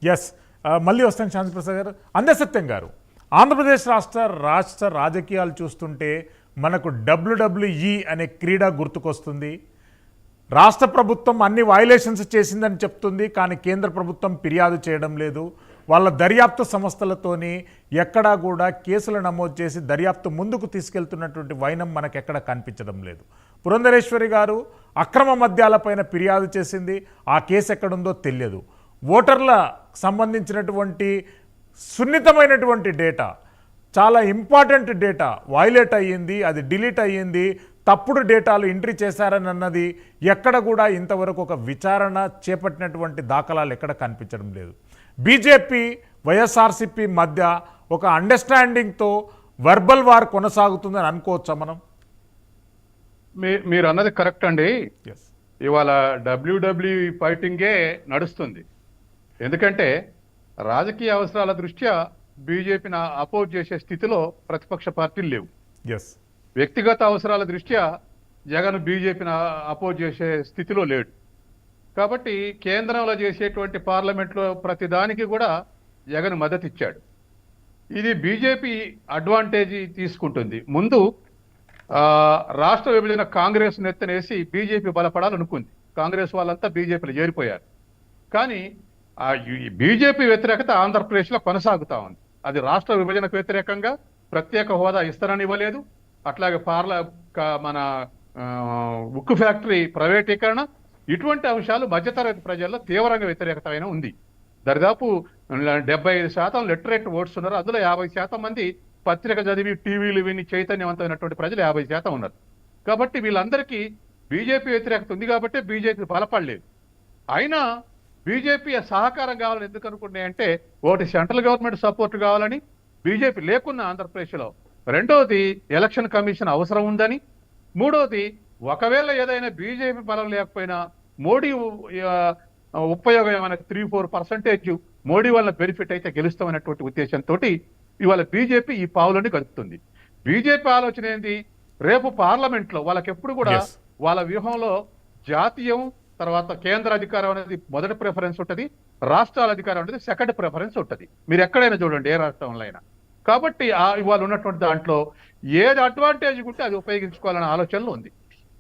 Yes, మళ్ళీ వస్తాను శాంతిప్రసాద్ గారు. అందసత్యం గారు, ఆంధ్రప్రదేశ్ రాష్ట్ర రాజకీయాలు చూస్తుంటే మనకు డబ్ల్యూడబ్ల్యూఈ అనే క్రీడ గుర్తుకొస్తుంది. రాష్ట్ర ప్రభుత్వం అన్ని వయలేషన్స్ చేసిందని చెప్తుంది, కానీ కేంద్ర ప్రభుత్వం ఫిర్యాదు చేయడం లేదు. వాళ్ళ దర్యాప్తు సంస్థలతోని ఎక్కడా కూడా కేసులు నమోదు చేసి దర్యాప్తు ముందుకు తీసుకెళ్తున్నటువంటి వైనం మనకెక్కడ కనిపించడం లేదు. పురంధరేశ్వరి గారు అక్రమ మద్యాలపైన ఫిర్యాదు చేసింది, ఆ కేసు ఎక్కడుందో తెలియదు. ఓటర్ల సంబంధించినటువంటి సున్నితమైనటువంటి డేటా, చాలా ఇంపార్టెంట్ డేటా వైలేట్ అయ్యింది, అది డిలీట్ అయ్యింది, తప్పుడు డేటాలు ఎంట్రీ చేశారని అన్నది ఎక్కడ కూడా ఇంతవరకు ఒక విచారణ చేపట్టినటువంటి దాఖలాలు ఎక్కడ కనిపించడం లేదు. బీజేపీ వైఎస్ఆర్సీపీ మధ్య ఒక అండర్స్టాండింగ్తో వర్బల్ వార్ కొనసాగుతుందని అనుకోవచ్చా మనం? మీరు అన్నది కరెక్ట్ అండి. ఎస్, ఇవాళ డబ్ల్యూడబ్ల్యూఈ ఫైటింగే నడుస్తుంది. ఎందుకంటే రాజకీయ అవసరాల దృష్ట్యా బీజేపీని అపోజ్ చేసే స్థితిలో ప్రతిపక్ష పార్టీలు లేవు. ఎస్, వ్యక్తిగత అవసరాల దృష్ట్యా జగన్ బీజేపీని అపోజ్ చేసే స్థితిలో లేడు. కాబట్టి కేంద్రంలో చేసేటువంటి పార్లమెంట్లో ప్రతి దానికి కూడా జగన్ మద్దతు ఇచ్చాడు. ఇది బీజేపీ అడ్వాంటేజ్ తీసుకుంటుంది. ముందు రాష్ట్ర విభజన కాంగ్రెస్ నెత్తనేసి బీజేపీ బలపడాలనుకుంది. కాంగ్రెస్ వాళ్ళంతా బీజేపీలో చేరిపోయారు. కానీ బీజేపీ వ్యతిరేకత ఆంధ్రప్రదేశ్లో కొనసాగుతా ఉంది. అది రాష్ట్ర విభజనకు వ్యతిరేకంగా ప్రత్యేక హోదా ఇస్తారని ఇవ్వలేదు. అట్లాగే మన ఉక్కు ఫ్యాక్టరీ ప్రైవేటీకరణ, ఇటువంటి అంశాలు మధ్యతరగతి ప్రజల్లో తీవ్రంగా వ్యతిరేకత అయినా ఉంది. దరిదాపు 75% లిటరేట్ ఓట్స్ ఉన్నారు. అందులో 50% మంది పత్రిక చదివి టీవీలు విని చైతన్యవంతమైనటువంటి ప్రజలు 50% ఉన్నారు. కాబట్టి వీళ్ళందరికీ బీజేపీ వ్యతిరేకత ఉంది కాబట్టి బీజేపీ బలపడలేదు. అయినా బీజేపీ సహకారం కావాలని ఎందుకు అనుకున్నాయంటే, ఒకటి సెంట్రల్ గవర్నమెంట్ సపోర్ట్ కావాలని బీజేపీ లేకున్న ఆంధ్రప్రదేశ్లో, రెండోది ఎలక్షన్ కమిషన్ అవసరం ఉందని, మూడోది ఒకవేళ ఏదైనా బీజేపీ బలం లేకపోయినా మోడీ ఉపయోగం ఏమైనా 3-4% మోడీ వల్ల బెనిఫిట్ అయితే గెలుస్తామనేటువంటి ఉద్దేశంతో ఇవాళ బీజేపీ ఈ పావులని గడుపుతుంది. బీజేపీ ఆలోచన ఏంది? రేపు పార్లమెంట్లో వాళ్ళకి ఎప్పుడు కూడా వాళ్ళ వ్యూహంలో జాతీయం, తర్వాత కేంద్ర అధికారం అనేది మొదటి ప్రిఫరెన్స్ ఉంటుంది, రాష్ట్రాల అధికారం అనేది సెకండ్ ప్రిఫరెన్స్ ఉంటుంది. మీరు ఎక్కడైనా చూడండి, ఏ రాష్ట్రంలో అయినా. కాబట్టి ఇవాళ ఉన్నటువంటి దాంట్లో ఏది అడ్వాంటేజ్ ఉంటే అది ఉపయోగించుకోవాలనే ఆలోచనలు ఉంది.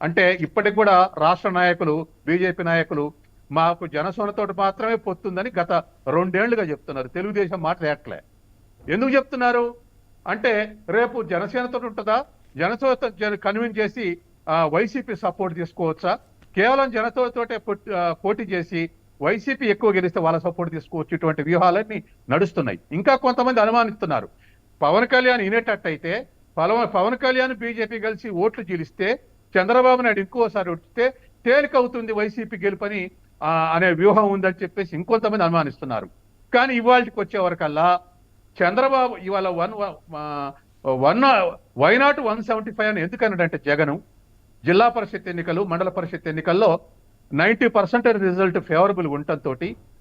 అంటే ఇప్పటికి కూడా రాష్ట్ర నాయకులు, బీజేపీ నాయకులు మాకు జనసేనతో మాత్రమే పొత్తుందని గత 2 ఏళ్లుగా చెప్తున్నారు. తెలుగుదేశం మాట తేట్లే. ఎందుకు చెప్తున్నారు అంటే, రేపు జనసేనతో ఉంటుందా, జనసేనతో కన్విన్స్ చేసి వైసీపీ సపోర్ట్ తీసుకోవచ్చా, కేవలం జనసేనతోటే పోటీ చేసి వైసీపీ ఎక్కువ గెలిస్తే వాళ్ళ సపోర్ట్ తీసుకోవచ్చు, ఇటువంటి వ్యూహాలన్నీ నడుస్తున్నాయి. ఇంకా కొంతమంది అనుమానిస్తున్నారు, పవన్ కళ్యాణ్ వినేటట్టయితే పవన్ కళ్యాణ్ బీజేపీ కలిసి ఓట్లు గెలిస్తే చంద్రబాబు నాయుడు ఇంకోసారి వస్తే తేలికవుతుంది వైసీపీ గెలుపని అనే వ్యూహం ఉందని చెప్పేసి ఇంకొంతమంది అనుమానిస్తున్నారు. కానీ ఇవాళకి వచ్చేవరకల్లా చంద్రబాబు ఇవాళ వై నాట్ 175 అని ఎందుకన్నాడంటే, జగన్ జిల్లా పరిషత్ ఎన్నికలు, మండల పరిషత్ ఎన్నికల్లో 90% రిజల్ట్ ఫేవరబుల్ ఉండటంతో,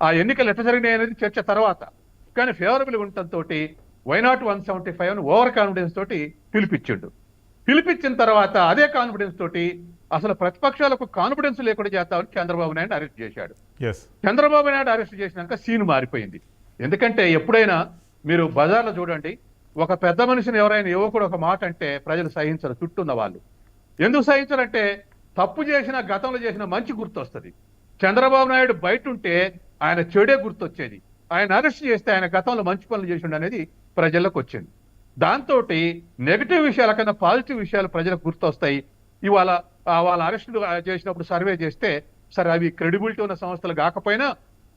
ఆ ఎన్నికలు ఎట్లా జరిగినాయి అనేది చర్చ తర్వాత, కానీ ఫేవరబుల్ ఉండటంతో వై నాట్ 175 అని ఓవర్ కాన్ఫిడెన్స్ తోటి పిలిపించిన తర్వాత అదే కాన్ఫిడెన్స్ తోటి అసలు ప్రతిపక్షాలకు కాన్ఫిడెన్స్ లేకుండా చేస్తామని చంద్రబాబు నాయుడు అరెస్ట్ చేశాడు. చంద్రబాబు నాయుడు అరెస్ట్ చేసినాక సీన్ మారిపోయింది. ఎందుకంటే ఎప్పుడైనా మీరు బజార్లో చూడండి, ఒక పెద్ద మనిషిని ఎవరైనా యువకుడు ఒక మాట అంటే ప్రజలు సహించరు, చుట్టూన్న వాళ్ళు. ఎందుకు సహించరంటే, తప్పు చేసిన, గతంలో చేసిన మంచి గుర్తొస్తుంది. చంద్రబాబు నాయుడు బయట ఉంటే ఆయన చెడే గుర్తొచ్చేది. ఆయన అరెస్ట్ చేస్తే ఆయన గతంలో మంచి పనులు చేసిండు అనేది ప్రజలకు వచ్చింది. దాంతో నెగిటివ్ విషయాల కన్నా పాజిటివ్ విషయాలు ప్రజలకు గుర్తొస్తాయి. ఇవాళ వాళ్ళ అరెస్టులు చేసినప్పుడు సర్వే చేస్తే, సరే అవి క్రెడిబిలిటీ ఉన్న సంస్థలు కాకపోయినా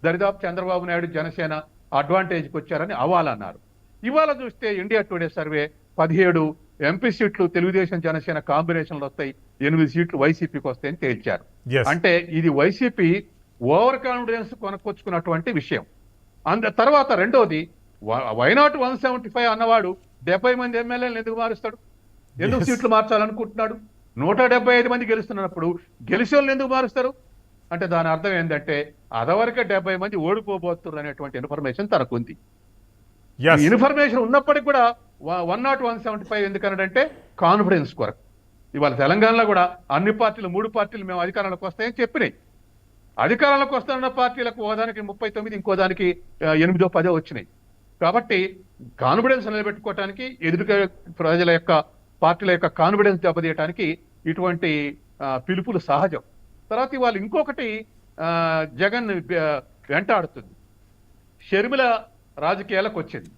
దరిదాపు చంద్రబాబు నాయుడు జనసేన అడ్వాంటేజ్కి వచ్చారని అవ్వాలన్నారు. ఇవాళ చూస్తే ఇండియా టుడే సర్వే 17 ఎంపీ సీట్లు తెలుగుదేశం జనసేన కాంబినేషన్లు వస్తాయి, 8 సీట్లు వైసీపీకి వస్తాయని తేల్చారు. అంటే ఇది వైసీపీ ఓవర్ కాన్ఫిడెన్స్ కొనుక్కొచ్చుకున్నటువంటి విషయం. తర్వాత రెండోది, వై నాట్ 175 అన్నవాడు 70 మంది ఎమ్మెల్యేలను ఎందుకు మారుస్తాడు? ఎందుకు సీట్లు మార్చాలనుకుంటున్నాడు? 175 మంది గెలుస్తున్నప్పుడు గెలిచే వాళ్ళని ఎందుకు మారుస్తారు అంటే, దాని అర్థం ఏంటంటే అదవరకే 70 మంది ఓడిపోబోతున్నారు అనేటువంటి ఇన్ఫర్మేషన్ తనకు ఉంది. ఇన్ఫర్మేషన్ ఉన్నప్పటికీ కూడా 175 ఎందుకన్నాడంటే కాన్ఫిడెన్స్ కొరకు. ఇవాళ తెలంగాణలో కూడా అన్ని పార్టీలు 3 పార్టీలు మేము అధికారంలోకి వస్తాయని చెప్పినాయి. అధికారంలోకి వస్తున్న పార్టీలకు ఓదానికి 39, ఇంకో దానికి 8, 10 వచ్చినాయి. కాబట్టి కాన్ఫిడెన్స్ నిలబెట్టుకోవటానికి, ఎదురుగా ప్రజల యొక్క పార్టీల యొక్క కాన్ఫిడెన్స్ దెబ్బతీయటానికి ఇటువంటి పిలుపులు సహజం. తర్వాత ఇవాళ ఇంకొకటి జగన్ వెంటాడుతుంది. షర్మిల రాజకీయాలకు వచ్చింది.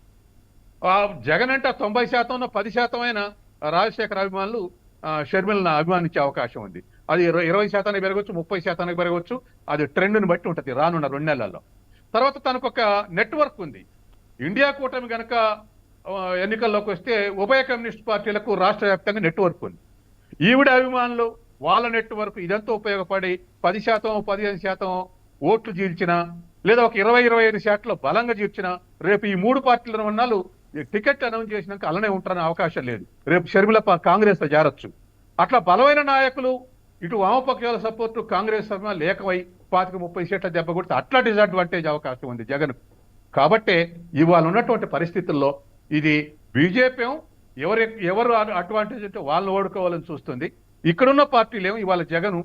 జగన్ అంటే 90% 10% అయిన రాజశేఖర అభిమానులు షర్మిలను అభిమానించే అవకాశం ఉంది. అది 20% పెరగవచ్చు, 30% పెరగవచ్చు. అది ట్రెండ్ని బట్టి ఉంటుంది రానున్న 2 నెలల్లో. తర్వాత తనకు ఒక నెట్వర్క్ ఉంది. ఇండియా కూటమి కనుక ఎన్నికల్లోకి వస్తే ఉభయ కమ్యూనిస్ట్ పార్టీలకు రాష్ట్ర వ్యాప్తంగా నెట్వర్క్ ఉంది. ఈవిడ అభిమానులు వాళ్ళ నెట్వర్క్ ఇదంతా ఉపయోగపడి 10%, 15% ఓట్లు చీల్చినా, లేదా ఒక 20-25% బలంగా చీల్చినా, రేపు ఈ 3 పార్టీల ఉన్నాళ్ళు టికెట్ అనౌన్స్ చేసినాక అలానే ఉంటారనే అవకాశం లేదు. రేపు షర్మిల కాంగ్రెస్ లో చేరొచ్చు. అట్లా బలమైన నాయకులు ఇటు వామపక్షాల సపోర్టు కాంగ్రెస్ లేకవై 25-30 సీట్ల దెబ్బ కొడితే అట్లా డిసడ్వాంటేజ్ అవకాశం ఉంది జగన్. కాబట్టే ఇవాళ ఉన్నటువంటి పరిస్థితుల్లో ఇది బీజేపీ ఎవరు అడ్వాంటేజ్ అంటే వాళ్ళని ఓడుకోవాలని చూస్తుంది. ఇక్కడున్న పార్టీలేమో ఇవాళ జగన్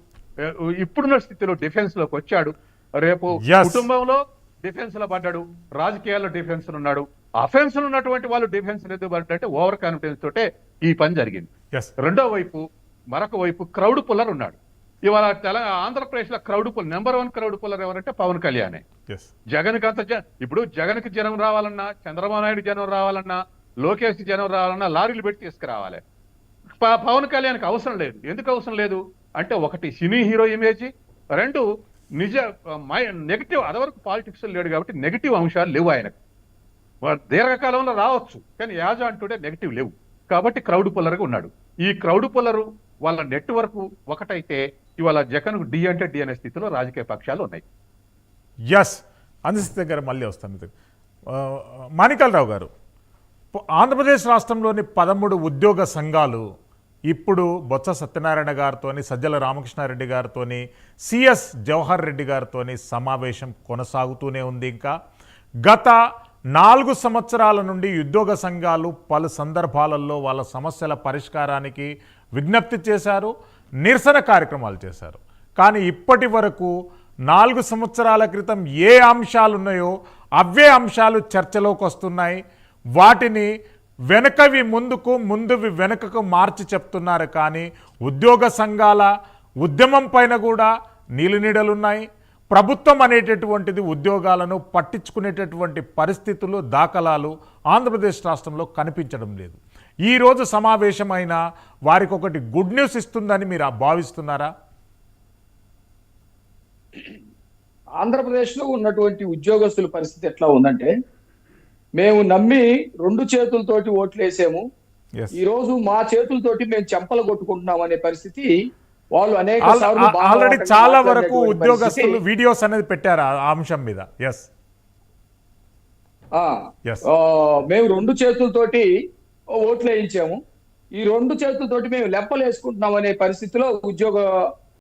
ఇప్పుడున్న స్థితిలో డిఫెన్స్ లోకి వచ్చాడు. రేపు కుటుంబంలో డిఫెన్స్ లో పడ్డాడు, రాజకీయాల్లో డిఫెన్స్ ఉన్నాడు. అఫెన్స్ ఉన్నటువంటి వాళ్ళు డిఫెన్స్ ఎందుకు పడ్డంటే ఓవర్ కాన్ఫిడెన్స్ తోటే ఈ పని జరిగింది. రెండో వైపు మరొక వైపు క్రౌడ్ పుల్లర్ ఉన్నాడు. ఇవాళ ఆంధ్రప్రదేశ్ లో crowd pull number 1 crowd puller ఎవరంటే పవన్ కళ్యాణ్. జగన్ కి ఇప్పుడు జగన్ కి జనం రావాలన్నా, చంద్రబాబు నాయుడు జనం రావాలన్నా, లోకేష్ జనం రావాలన్నా లారీలు పెట్టి తీసుకురావాలి. పవన్ కళ్యాణ్కి అవసరం లేదు. ఎందుకు అవసరం లేదు అంటే, ఒకటి సినీ హీరో ఇమేజ్, 2 నిజ నెగిటివ్, అదివరకు పాలిటిక్స్ లేడు కాబట్టి నెగిటివ్ అంశాలు లేవు ఆయనకు. దీర్ఘకాలంలో రావచ్చు కానీ యాజ్ ఆన్ టుడే నెగిటివ్ లేవు. కాబట్టి క్రౌడ్ పుల్లర్గా ఉన్నాడు. ఈ క్రౌడ్ పుల్లరు వాళ్ళ నెట్వర్క్ ఒకటైతే ఇవాళ జగన్ డి అంటే డి అనే స్థితిలో రాజకీయ పక్షాలు ఉన్నాయి. ఎస్, అందుస్థితి దగ్గర మళ్ళీ వస్తాను. మాణిక్యాలరావు గారు, ఆంధ్రప్రదేశ్ రాష్ట్రంలోని 13 ఉద్యోగ సంఘాలు ఇప్పుడు బొత్స సత్యనారాయణ గారితో, సజ్జల రామకృష్ణారెడ్డి గారితో, సిఎస్ జవహర్ రెడ్డి గారితో సమావేశం కొనసాగుతూనే ఉంది. ఇంకా గత 4 సంవత్సరాల నుండి ఉద్యోగ సంఘాలు పలు సందర్భాలలో వాళ్ళ సమస్యల పరిష్కారానికి విజ్ఞప్తి చేశారు, నిరసన కార్యక్రమాలు చేశారు. కానీ ఇప్పటి వరకు 4 సంవత్సరాల క్రితం ఏ అంశాలు ఉన్నాయో అవే అంశాలు చర్చలోకి వస్తున్నాయి. వాటిని వెనకవి ముందుకు, ముందువి వెనకకు మార్చి చెప్తున్నారు. కానీ ఉద్యోగ సంఘాల ఉద్యమం పైన కూడా నీలినీడలున్నాయి. ప్రభుత్వం అనేటటువంటిది ఉద్యోగాలను పట్టించుకునేటటువంటి పరిస్థితులు, దాఖలాలు ఆంధ్రప్రదేశ్ రాష్ట్రంలో కనిపించడం లేదు. ఈరోజు సమావేశమైన వారికి ఒకటి గుడ్ న్యూస్ ఇస్తుందని మీరు భావిస్తున్నారా? ఆంధ్రప్రదేశ్లో ఉన్నటువంటి ఉద్యోగస్తుల పరిస్థితి ఎట్లా ఉందంటే, మేము నమ్మి 2 చేతులతోటి ఓట్లు వేసాము, ఈ రోజు మా చేతులతోటి మేము చెంపలు కొట్టుకుంటున్నాం అనే పరిస్థితి వాళ్ళు అనేక సార్లు ఆల్రెడీ చాలా వరకు ఉద్యోగస్తులు వీడియోస్ అనేది పెట్టారు ఆ అంశం మీద. మేము 2 చేతులతోటి ఓట్లు వేయించాము, ఈ 2 చేతులతోటి మేము లెప్పలు వేసుకుంటున్నాం అనే పరిస్థితిలో